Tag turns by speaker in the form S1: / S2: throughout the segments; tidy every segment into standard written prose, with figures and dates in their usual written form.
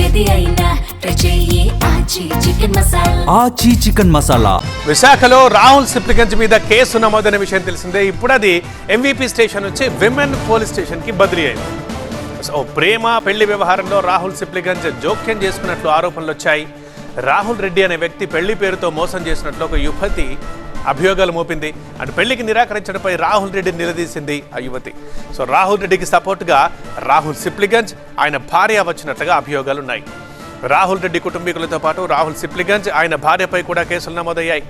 S1: ఏది అయినా చెయ్యి ఆచి చికెన్ మసాలా.
S2: విశాఖలో రాహుల్ సిప్లిగంజ్ మీద కేసు నమోదైన విషయం తెలిసిందే. ఇప్పుడు అది ఎంవీపీ స్టేషన్ నుంచి విమెన్ పోలీస్ స్టేషన్ కి బదిలీ అయింది. ప్రేమ పెళ్లి వ్యవహారంలో రాహుల్ సిప్లిగంజ్ జోక్యం చేసుకున్నట్లు ఆరోపణలు వచ్చాయి. రాహుల్ రెడ్డి అనే వ్యక్తి పెళ్లి పేరుతో మోసం చేసినట్లు ఒక యువతి అభియోగాలు మోపింది. అటు పెళ్లికి నిరాకరించడంపై రాహుల్ రెడ్డిని నిలదీసింది ఆ యువతి. రాహుల్ రెడ్డికి సపోర్టుగా రాహుల్ సిప్లిగంజ్ ఆయన భార్య వచ్చినట్లుగా అభియోగాలు ఉన్నాయి. రాహుల్ రెడ్డి కుటుంబీకులతో పాటు రాహుల్ సిప్లిగంజ్ ఆయన భార్యపై కూడా కేసులు నమోదయ్యాయి.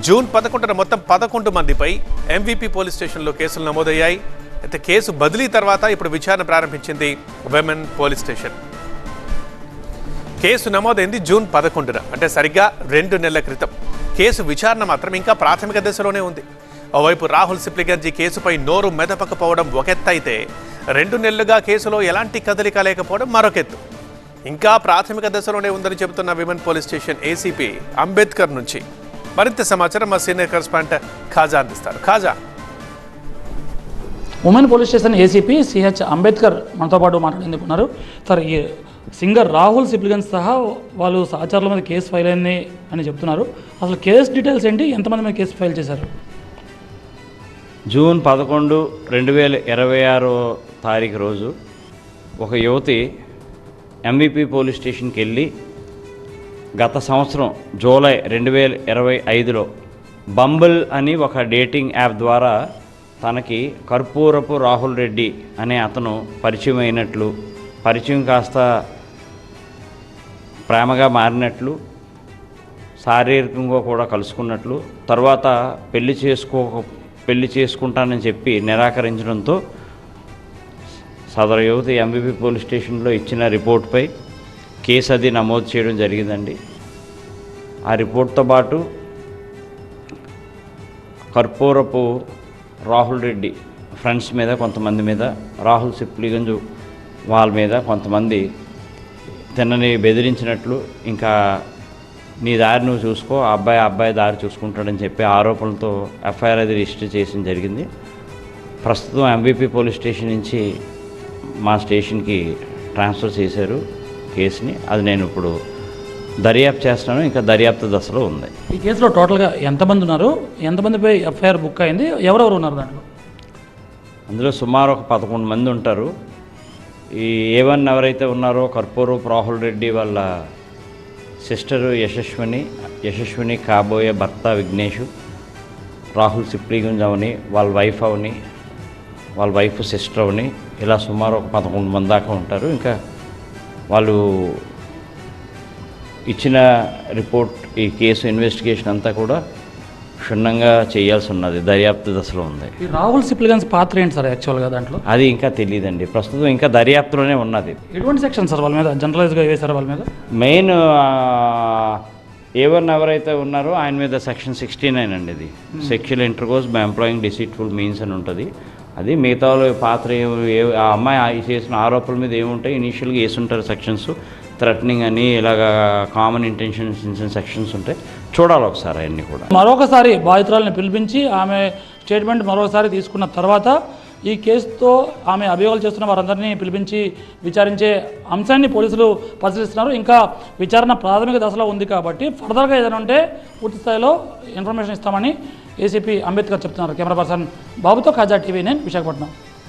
S2: జూన్ 11న మొత్తం 11 మందిపై ఎంవీపీ పోలీస్ స్టేషన్లో కేసులు నమోదయ్యాయి. అయితే కేసు బదిలీ తర్వాత ఇప్పుడు విచారణ ప్రారంభించింది విమెన్ పోలీస్ స్టేషన్. కేసు నమోదైంది జూన్ 11న, అంటే సరిగ్గా 2 నెలల క్రితం. కేసు విచారణ మాత్రం ఇంకా ప్రాథమిక దశలోనే ఉంది. ఓవైపు రాహుల్ సిప్లిగంజ్ ఈ కేసుపై నోరు మెదపకపోవడం ఒకెత్తైతే 2 నెలలుగా కేసులో ఎలాంటి కదలిక లేకపోవడం మరొకెత్తు. ఇంకా ప్రాథమిక దశలోనే ఉందని చెబుతున్న women police station ACP Ambedkar నుంచి మరింత సమాచారం మా సీనియర్ కరెస్పాండెంట్ ఖాజా అందిస్తారు. Khaja.
S3: Women police station ACP CH Ambedkar మనతో పాటు మాట్లాడేందుకున్నారు. సార్, ఈ సింగర్ రాహుల్ సిప్లిగంజ్ సహా వాళ్ళు సహచరుల మీద కేసు ఫైల్ అయింది అని చెప్తున్నారు. అసలు కేసు డీటెయిల్స్ ఏంటి? ఎంతమంది మీద కేసు ఫైల్ చేశారు?
S4: జూన్ 11, 2026 రోజు ఒక యువతి ఎంవీపీ పోలీస్ స్టేషన్కి వెళ్ళి గత సంవత్సరం జూలై 2025లో బంబుల్ అని ఒక డేటింగ్ యాప్ ద్వారా తనకి కర్పూరపు రాహుల్ రెడ్డి అనే అతను పరిచయం అయినట్లు, పరిచయం కాస్త ప్రేమగా మారినట్లు, శారీరకంగా కూడా కలుసుకున్నట్లు, తర్వాత పెళ్లి చేసుకుంటానని చెప్పి నిరాకరించడంతో సదరు యువతి ఎంవీపీ పోలీస్ స్టేషన్లో ఇచ్చిన రిపోర్ట్పై కేసు అది నమోదు చేయడం జరిగిందండి. ఆ రిపోర్ట్తో పాటు కర్పూరపు రాహుల్ రెడ్డి ఫ్రెండ్స్ మీద కొంతమంది మీద, రాహుల్ సిప్లిగంజ్ వాళ్ళ మీద కొంతమంది తిన్నని బెదిరించినట్లు, ఇంకా నీ దారి నువ్వు చూసుకో, అబ్బాయి దారి చూసుకుంటాడని చెప్పి ఆరోపణలతో ఎఫ్ఐఆర్ అది రిజిస్టర్ చేయడం జరిగింది. ప్రస్తుతం ఎంవీపీ పోలీస్ స్టేషన్ నుంచి మా స్టేషన్కి ట్రాన్స్ఫర్ చేశారు కేసుని. అది నేను ఇప్పుడు దర్యాప్తు చేస్తున్నాను, ఇంకా దర్యాప్తు దశలో ఉంది.
S3: ఈ కేసులో టోటల్గా ఎంతమంది ఉన్నారు? ఎంతమందిపై ఎఫ్ఐఆర్ బుక్ అయింది? ఎవరెవరు ఉన్నారు దాంట్లో?
S4: అందులో సుమారు ఒక 11 మంది ఉంటారు. ఈ A1 ఎవరైతే ఉన్నారో కర్పూరపు రాహుల్ రెడ్డి వాళ్ళ సిస్టరు యశస్విని కాబోయే భర్త విఘ్నేష్, రాహుల్ సిప్లిగంజ్ అవని, వాళ్ళ వైఫ్ సిస్టర్ అవని, ఇలా సుమారు ఒక 11 మంది దాకా ఉంటారు. ఇంకా వాళ్ళు ఇచ్చిన రిపోర్ట్, ఈ కేసు ఇన్వెస్టిగేషన్ అంతా కూడా క్షుణ్ణంగా చేయాల్సి ఉన్నది, దర్యాప్తు దశలో ఉంది.
S3: ఈ రాహుల్ సిప్లిగంజ్ పాత్ర ఏంటి సార్ యాక్చువల్గా దాంట్లో?
S4: అది ఇంకా తెలియదండి, ప్రస్తుతం ఇంకా దర్యాప్తులోనే ఉన్నది.
S3: ఎటువంటి సెక్షన్ సార్ వాళ్ళ మీద జనరలైజ్గా వేశారు? వాళ్ళ మీద
S4: మెయిన్ A1 ఎవరైతే ఉన్నారో ఆయన మీద సెక్షన్ 69 అండి. ఇది sexual intercourse by employing deceitful means అని ఉంటుంది. అది మిగతా పాత్ర ఆ అమ్మాయి చేసిన ఆరోపణల మీద ఏముంటాయి, ఇనీషియల్గా వేసుంటారు సెక్షన్స్, థ్రెటనింగ్ అని, ఇలాగ కామన్ ఇంటెన్షన్స్ సెక్షన్స్ ఉంటాయి. చూడాలి ఒకసారి అవన్నీ కూడా.
S3: మరొకసారి బాధితురాలను పిలిపించి ఆమె స్టేట్మెంట్ మరొకసారి తీసుకున్న తర్వాత ఈ కేసుతో ఆమె అభియోగాలు చేస్తున్న వారందరినీ పిలిపించి విచారించే అంశాన్ని పోలీసులు పరిశీలిస్తున్నారు. ఇంకా విచారణ ప్రాథమిక దశలో ఉంది కాబట్టి ఫర్దర్గా ఏదైనా ఉంటే పూర్తి స్థాయిలో ఇన్ఫర్మేషన్ ఇస్తామని ఏసీపీ అంబేద్కర్ చెప్తున్నారు. కెమెరా పర్సన్ బాబుతో ఖాజా టీవీ 9 విశాఖపట్నం.